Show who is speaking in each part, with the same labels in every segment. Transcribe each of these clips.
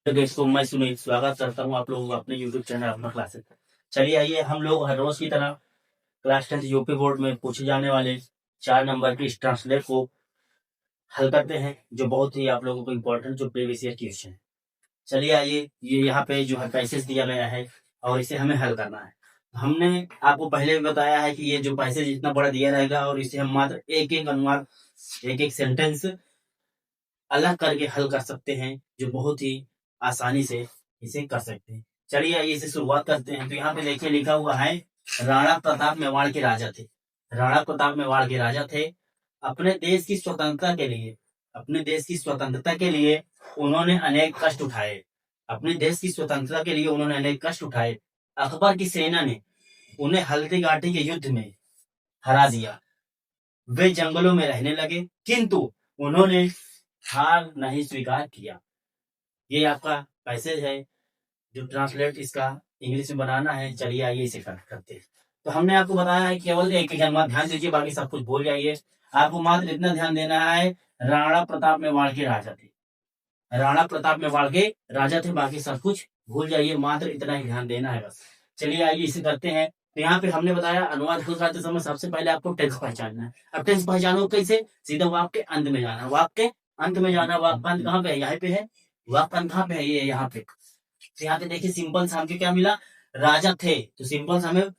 Speaker 1: तो दोस्तों मैं सुनील स्वागत करता हूँ आप लोगों का अपने यूट्यूब चैनल अपना क्लासेस। चलिए आइए हम लोग हर रोज की तरह क्लास 10 यूपी बोर्ड में पूछे जाने वाले 4 नंबर की इस ट्रांसलेट को हल करते हैं, जो बहुत ही आप लोगों को इम्पोर्टेंट जो प्रीवियस ईयर क्वेश्चन है। चलिए आइए, ये यहाँ पे जो है पैसेज दिया गया है और इसे हमें हल करना है। हमने आपको पहले भी बताया है कि ये जो पैसेज इतना बड़ा दिया रहेगा और इसे हम मात्र एक एक अनुवाद, एक एक सेंटेंस अलग करके हल कर सकते हैं, जो बहुत ही आसानी से इसे कर सकते हैं। चलिए आइए इसे शुरुआत करते हैं। तो यहाँ पे देखिए लिखा हुआ है, राणा प्रताप मेवाड़ के राजा थे। राणा प्रताप मेवाड़ के राजा थे। अपने देश की स्वतंत्रता के लिए, अपने देश की स्वतंत्रता के लिए उन्होंने अनेक कष्ट उठाए। अपने देश की स्वतंत्रता के लिए उन्होंने अनेक कष्ट उठाए। अकबर की सेना ने उन्हें हल्दी घाटी के युद्ध में हरा दिया। वे जंगलों में रहने लगे, किंतु उन्होंने हार नहीं स्वीकार किया। ये आपका पैसेज है, जो ट्रांसलेट इसका इंग्लिश में बनाना है। चलिए आइए इसे करते हैं। तो हमने आपको बताया है केवल एक ही जन्म, ध्यान दीजिए, बाकी सब कुछ भूल जाइए। आपको मात्र इतना ध्यान देना है, राणा प्रताप मेवाड़ के राजा थे। राणा प्रताप मेवाड़ के राजा थे, बाकी सब कुछ भूल जाइए, मात्र इतना ही ध्यान देना है बस। चलिए आइए इसे करते हैं। तो यहाँ पे हमने बताया अनुवाद को करते समय सबसे पहले आपको टेंस पहचानना है। अब टेंस पहचानो कैसे? सीधा वाक्य के अंत में जाना, वाक्य के अंत में जाना। वाक्य अंत कहाँ पे है? यहाँ पे है। वाक्य अंत कहाँ पे है? ये यहाँ पे। तो यहाँ पे देखिए सिंपल सा हमको क्या मिला? राजा थे, तो सिंपल सा हमें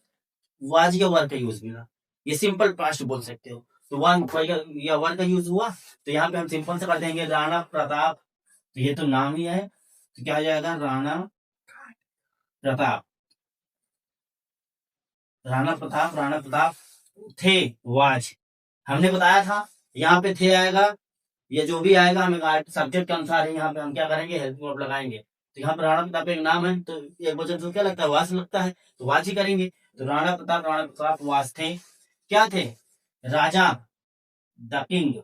Speaker 1: वाज या वर का यूज मिला। ये सिंपल पास्ट बोल सकते हो। तो वन या वर का यूज हुआ, तो यहाँ पे हम सिंपल से कर देंगे राणा प्रताप। तो ये तो नाम ही है, तो क्या आ जाएगा? राणा प्रताप। राणा प्रताप, राणा प्रताप थे, वाज। हमने बताया था यहाँ पे थे आएगा, ये जो भी आएगा हमें सब्जेक्ट के अनुसार ही यहाँ पे हम क्या करेंगे? हेल्प वर्ब लगाएंगे। तो यहाँ पे राणा प्रताप एक नाम है, तो एक वचन तो क्या लगता है? वास लगता है, तो वास ही करेंगे। तो राणा प्रताप वास थे। क्या थे? राजा, द किंग।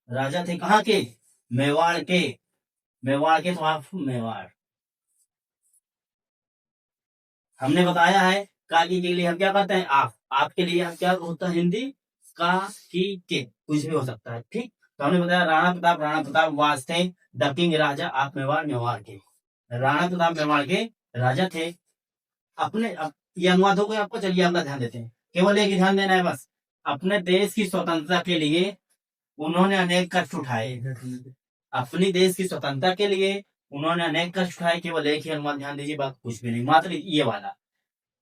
Speaker 1: राजा थे कहाँ के? मेवाड़ के। मेवाड़ के, तो आप मेवाड़। हमने बताया है का की के लिए हम क्या करते हैं? आप। आपके लिए हम क्या होता है हिंदी? का, की, के, कुछ भी हो सकता है, ठीक। तो हमने बताया राणा प्रताप वास थे द किंग, राजा आप मेवाड़, मेवाड़ के। राणा प्रताप मेवाड़ के राजा थे। ये अनुवाद हो गया आपको। चलिए अगला ध्यान देते हैं। केवल एक ही ध्यान देना है बस। अपने देश की स्वतंत्रता के लिए उन्होंने अनेक कष्ट उठाए। अपनी देश की स्वतंत्रता के लिए उन्होंने अनेक कष्ट उठाए। केवल एक ही अनुवाद, ध्यान दीजिए, बात कुछ भी नहीं, मात्र ये वाला।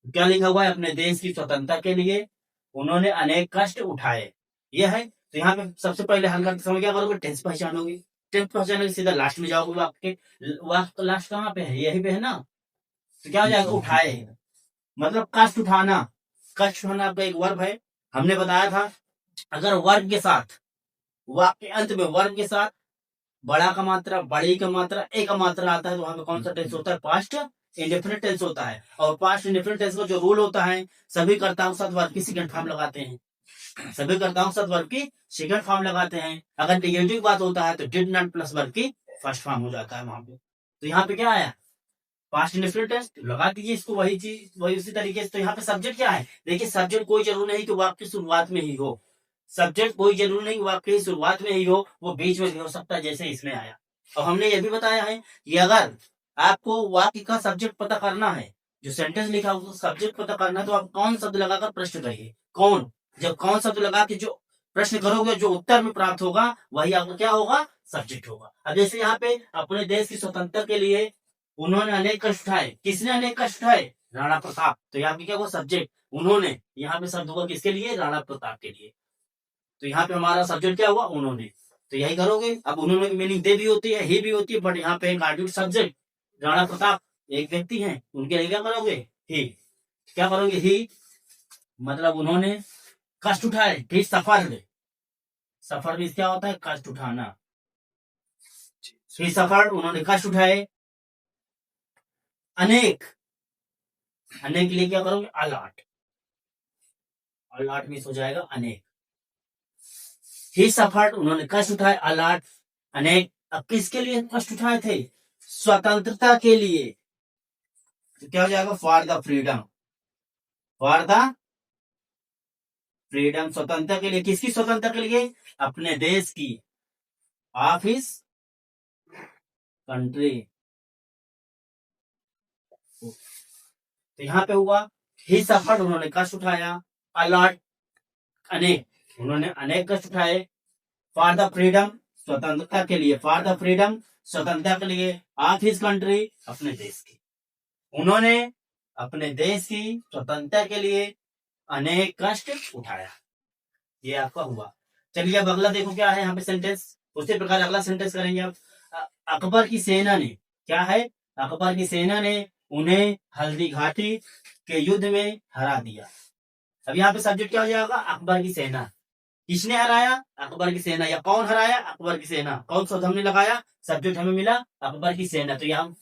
Speaker 1: क्या लिखा हुआ है? अपने देश की स्वतंत्रता के लिए उन्होंने अनेक कष्ट उठाए। यह है। तो यहाँ पे सबसे पहले हल करते समय क्या करोगे? टेंस पहचानोगे। टेंस पहचानोगे सीधा लास्ट में जाओगे। वाक्य वाक्य लास्ट कहाँ पे है? यही पे है ना। तो क्या हो जाएगा? उठाए, मतलब कष्ट उठाना। कष्ट उठाना आपका एक वर्ब है। हमने बताया था अगर वर्ब के साथ, वाक्य अंत में वर्ब के साथ बड़ा का मात्रा, बड़ी का मात्रा, एक का मात्रा आता है, तो वहां पे कौन सा टेंस होता है? पास्ट इंडेफिनिट टेंस होता है। और पास्ट इंडेफिनिट टेंस का जो रूल होता है, सभी कर्ताओं के साथ वर्ब की सेकंड फॉर्म लगाते हैं। सभी कर्ताओं के साथ वर्ब की सेकंड फॉर्म लगाते हैं। अगर नेगेटिव बात होता है तो डिड नॉट प्लस वर्ब की फर्स्ट फॉर्म हो जाता है वहां पे। तो यहाँ पे क्या आया? Past indefinite tense. लगा दीजिए इसको, वही चीज वही उसी तरीके से। तो यहाँ पे सब्जेक्ट क्या है? देखिए सब्जेक्ट कोई जरूरी नहीं कि वाक्य की शुरुआत में ही हो। सब्जेक्ट कोई जरूरी नहीं वाक्य की शुरुआत में ही हो, वो बीच में भी हो सकता है, जैसे इसमें आया। और हमने ये भी बताया है कि अगर आपको वाक्य का सब्जेक्ट पता करना है, जो सेंटेंस लिखा है उसका सब्जेक्ट पता करना है, तो आप कौन शब्द लगाकर प्रश्न करिए। कौन? जब कौन शब्द लगा के जो प्रश्न करोगे, जो उत्तर में प्राप्त होगा वही आपका क्या होगा? सब्जेक्ट होगा। अब जैसे यहाँ पे अपने देश की स्वतंत्रता के लिए उन्होंने अनेक कष्ट उठाए। किसने अनेक कष्ट उठाए? राणा प्रताप। तो यहाँ पे क्या हुआ? सब्जेक्ट। उन्होंने, यहाँ पे शब्द होगा किसके लिए? राणा प्रताप के लिए। तो यहाँ पे हमारा सब्जेक्ट क्या हुआ? उन्होंने। तो यही करोगे। अब उन्होंने की मीनिंग दे भी होती है, ही भी होती है, बट यहाँ पे आर्टिकल सब्जेक्ट राणा प्रताप एक व्यक्ति हैं, उनके लिए क्या करोगे? ही। क्या करोगे? ही मतलब उन्होंने कष्ट उठाए। ही सफर। सफर में क्या होता है? कष्ट उठाना। ही सफर, उन्होंने कष्ट उठाए अनेक। अनेक के लिए क्या करोगे? अलॉट। अलॉट मिस हो जाएगा, अनेक। ही सफर, उन्होंने कष्ट उठाए अलॉट, अनेक। अब किसके लिए कष्ट उठाए थे? स्वतंत्रता के लिए। तो क्या हो जाएगा? For the freedom. For the freedom, स्वतंत्रता के लिए। किसकी स्वतंत्रता के लिए? अपने देश की। Of his country. तो यहाँ पे हुआ ही सफर्ड, उन्होंने कष्ट उठाया, अलॉट, अनेक, उन्होंने अनेक कष्ट उठाए, फॉर द फ्रीडम, स्वतंत्रता के लिए, फॉर द फ्रीडम, स्वतंत्रता के लिए, ऑफ हिज कंट्री, अपने देश की, उन्होंने अपने देश की स्वतंत्रता के लिए अनेक कष्ट उठाया। ये आपका हुआ। चलिए अब अगला देखो क्या है यहाँ पे सेंटेंस। उसी प्रकार अगला सेंटेंस करेंगे अब। अकबर की सेना ने, क्या है, अकबर की सेना ने उन्हें हल्दी घाटी के युद्ध में हरा दिया। अब यहाँ पे सब्जेक्ट क्या हो जाएगा, अकबर की सेना। किसने हराया, अकबर की सेना, या कौन हराया, अकबर की सेना। कौन सा हमने लगाया, सब्जेक्ट हमें मिला अकबर की सेना, तो यहाँ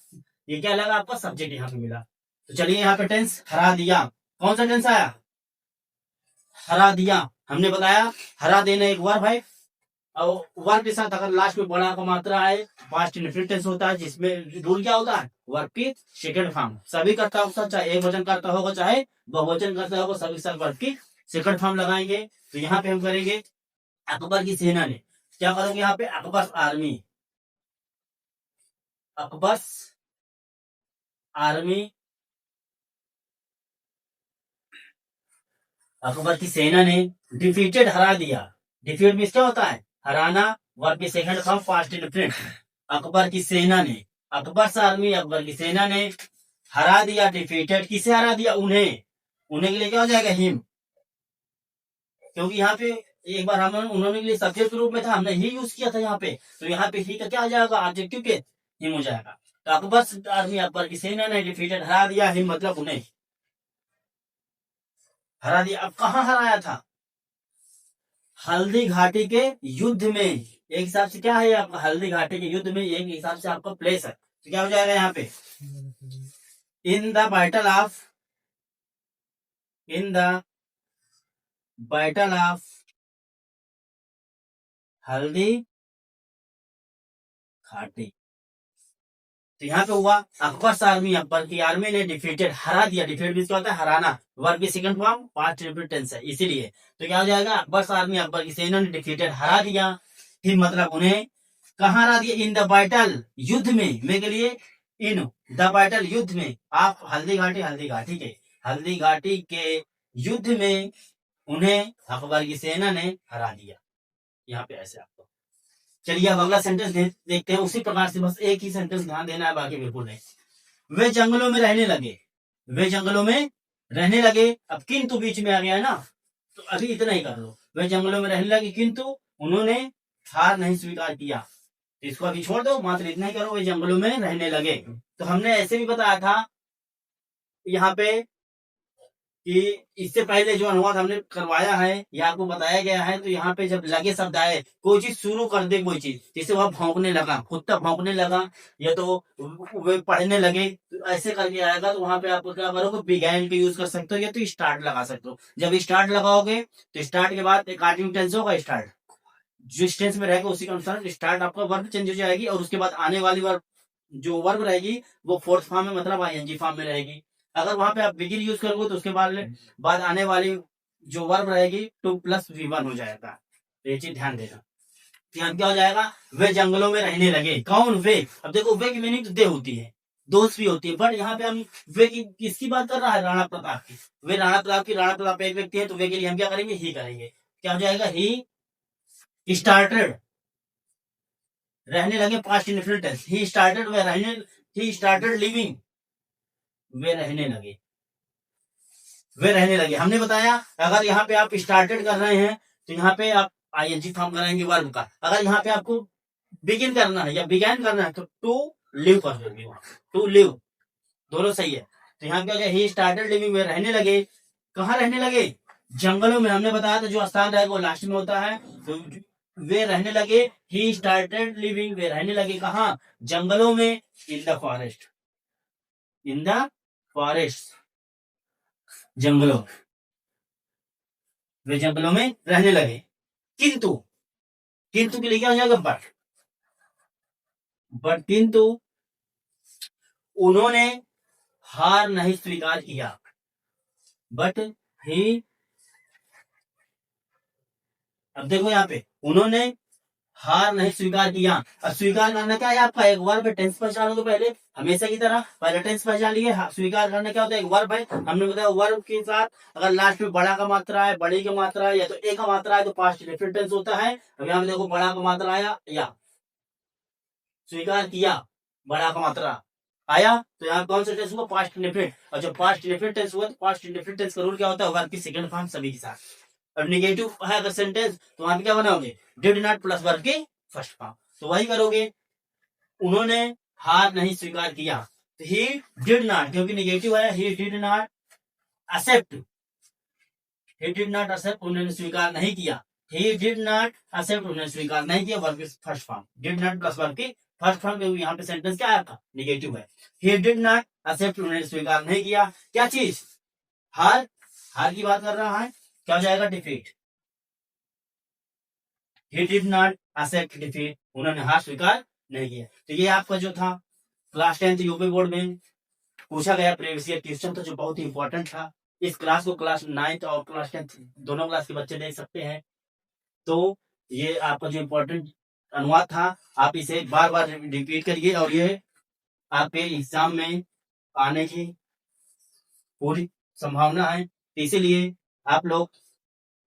Speaker 1: ये क्या लगा आपका, सब्जेक्ट यहाँ पे मिला। तो चलिए यहाँ पे टेंस हरा दिया, कौन सा टेंस आया, हरा दिया। हमने बताया हरा देना एक वर्ब है, और वर्ब के साथ अगर लास्ट में बड़ा का मात्रा आए, पास्ट इंडेफिनिट टेंस होता है, जिसमें रूल क्या होता है, वर्ब की सेकंड फॉर्म। सभी करता होगा, चाहे एक वचन करता होगा चाहे बहुवचन करता होगा, सभी साथ वर्ब की सेकंड फॉर्म लगाएंगे। तो यहाँ पे हम करेंगे अकबर की सेना ने, क्या करोगे यहाँ पे, अकबर आर्मी, अकबर आर्मी, अकबर की सेना ने डिफीटेड, हरा दिया। डिफीट मीन्स क्या होता है, हराना, वर्ब की second form past indefinite. Akbar की सेना ने, अकबर आर्मी, अकबर की सेना ने हरा दिया, डिफीटेड, किसे हरा दिया, उन्हें, उन्हें के लिए क्या हो जाएगा, हिम, क्योंकि यहाँ पे एक बार हम उन्होंने के लिए सब्जेक्ट के रूप में था, हमने ही यूज किया था यहाँ पे, तो यहाँ पे ही का क्या हो जाएगा, एडजेक्टिव के हिम हो जाएगा। तो अकबर आर्मी, अकबर की सेना ने डिफीटेड, हरा दिया, हिम मतलब उन्हें हरा दिया। अब कहाँ हराया था, हल्दी घाटी के युद्ध में। एक हिसाब से क्या है आपका, हल्दी घाटी के युद्ध में, एक हिसाब से आपका प्लेस है, तो क्या हो जाएगा यहाँ पे, in the battle of, in the battle of Haldi Ghati. तो यहाँ पे हुआ अकबर आर्मी, अकबर की आर्मी ने डिफीटेड, हरा दिया। डिफीट भी क्या होता है, हराना, वर्ब की second form past indefinite tense है, इसीलिए तो क्या हो जाएगा, अकबर आर्मी, अकबर की सेना ने डिफीटेड, हरा दिया, फिर मतलब उन्हें कहाँ हरा दिया, इन द बैटल, युद्ध में के लिए, इन द बैटल, युद्ध में, आप हल्दी घाटी, हल्दी घाटी के, हल्दी घाटी के युद्ध में उन्हें अकबर की सेना ने हरा दिया। यहाँ पे ऐसे आपको। चलिए अब अगला सेंटेंस देखते हैं, उसी प्रकार से बस एक ही सेंटेंस ध्यान देना है, बाकी बिल्कुल नहीं। वे जंगलों में रहने लगे, वे जंगलों में रहने लगे। अब किंतु बीच में आ गया है ना, तो अभी इतना ही कर लो, वे जंगलों में रहने लगे किंतु उन्होंने हार नहीं स्वीकार किया, तो इसको अभी छोड़ दो, मात्र इतना ही करो, वे जंगलों में रहने लगे। तो हमने ऐसे भी बताया था यहाँ पे कि इससे पहले जो अनुवाद हमने करवाया है या आपको बताया गया है, तो यहाँ पे जब लगे शब्द आए, कोई चीज शुरू कर दे, कोई चीज, जैसे वह भौंकने लगा, कुत्ता भौंकने लगा, या तो वे पढ़ने लगे, तो ऐसे करके आएगा, तो वहां पे आप क्या करोगे, बिगैन का यूज कर सकते हो, या तो स्टार्ट लगा सकते हो। जब स्टार्ट लगाओगे तो स्टार्ट के बाद एक आर्टिकल टेंस होगा, स्टार्ट, जिस टेंस में रहेगा उसी के अनुसार स्टार्ट आपका वर्ब चेंज हो जाएगी, और उसके बाद आने वाली वर्ब जो वर्ब रहेगी वो फोर्थ फॉर्म में, मतलब आईएनजी फॉर्म में रहेगी। अगर वहां पे आप बिगिन यूज करोगे तो उसके बाद आने वाली जो वर्ब रहेगी 2+V1 हो जाएगा। तो ये चीज ध्यान देना। यहाँ क्या हो जाएगा, वे जंगलों में रहने लगे, कौन, वे। अब देखो वे की मीनिंग तो दे होती है, दोस्त भी होती है, बट यहाँ पे हम वे की किसकी बात कर रहा है, राणा प्रताप की। वे राणा प्रताप की, राणा प्रताप एक व्यक्ति है, तो वे के लिए हम क्या करेंगे, ही करेंगे। क्या हो जाएगा, ही स्टार्टेड, रहने लगे, past indefinite tense, he started, वे रहने, ही स्टार्टेड लिविंग, वे रहने लगे, वे रहने लगे। हमने बताया अगर यहाँ पे आप स्टार्टेड कर रहे हैं तो यहाँ पे आप आईएनजी फॉर्म कराएंगे वर्ब का। अगर यहाँ पे आपको बिगिन करना है या बिगैन करना है तो टू लिव कर देंगे, टू लिव, दोनों सही है। तो यहाँ क्या, ही स्टार्टेड लिविंग, वे रहने लगे, कहाँ रहने लगे, जंगलों में। हमने बताया था जो स्थान रहेगा वो लास्ट में होता है, तो वे रहने लगे, ही स्टार्टेड लिविंग, वे रहने लगे कहाँ, जंगलों में, in the forest, in the forest, जंगलों, वे जंगलों में रहने लगे। किंतु, किंतु के लिए क्या हो जाएगा, बट किंतु उन्होंने हार नहीं स्वीकार किया, बट ही, अब देखो यहाँ पे उन्होंने हार नहीं स्वीकार किया। अब स्वीकार करना क्या है आपका, एक वर्ब है, टेंस पहचानोगे पहले हमेशा की तरह, पहले टेंस पहचान लिए। स्वीकार करना क्या होता है, एक वर्ब है। हमने बताया वर्ब के साथ अगर लास्ट में बड़ा का मात्रा है, बड़ी का मात्रा है, या तो ए का मात्रा है तो पास्ट डिफरेंट टेंस होता है। अब यहाँ पे देखो बड़ा का मात्रा आया, या स्वीकार किया बड़ा का मात्रा आया, तो यहाँ कौन सा टेंस हुआ, पास्ट इंडेफिनिट। और जब पास्ट इंडेफिनिट टेंस हुआ तो पास्ट इंडेफिनिट टेंस का रूल क्या होता है, वर्ब की सेकंड फॉर्म सभी के साथ। और निगेटिव है अगर सेंटेंस तो वहां पे क्या बनाओगे, डिड नॉट प्लस वर्ब की फर्स्ट फॉर्म, तो वही करोगे। उन्होंने हार नहीं स्वीकार किया, तो ही डिड नॉट, क्योंकि निगेटिव है, he did not accept, he did not accept, उन्होंने स्वीकार नहीं किया। ही डिड नॉट एक्सेप्ट, उन्होंने स्वीकार नहीं किया, वर्ब की first form, did not plus verb की फर्स्ट फॉर्म, क्योंकि यहाँ पे सेंटेंस क्या आया था, निगेटिव है। ही डिड नॉट एक्सेप्ट, उन्होंने स्वीकार नहीं किया क्या चीज, हार, हार की बात कर रहा है, क्या हो जाएगा, defeat. He did not accept defeat, उन्होंने हार स्वीकार नहीं किया। तो ये आपका जो था क्लास 10th यूपी बोर्ड में पूछा गया प्रीवियस ईयर क्वेश्चन था, जो बहुत ही इंपॉर्टेंट था। इस क्लास को क्लास 9th और क्लास 10th दोनों क्लास के बच्चे देख सकते हैं। तो ये आपका जो इम्पोर्टेंट अनुवाद था, आप इसे बार बार रिपीट करिए, और ये आपके एग्जाम में आने की पूरी संभावना है। इसीलिए आप लोग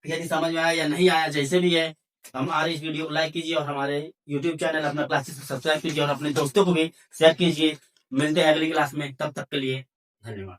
Speaker 1: यदि समझ में आया या नहीं आया, जैसे भी है, हमारे इस वीडियो को लाइक कीजिए और हमारे यूट्यूब चैनल अपना क्लासेस सब्सक्राइब कीजिए और अपने दोस्तों को भी शेयर कीजिए। मिलते हैं अगली क्लास में, तब तक के लिए धन्यवाद।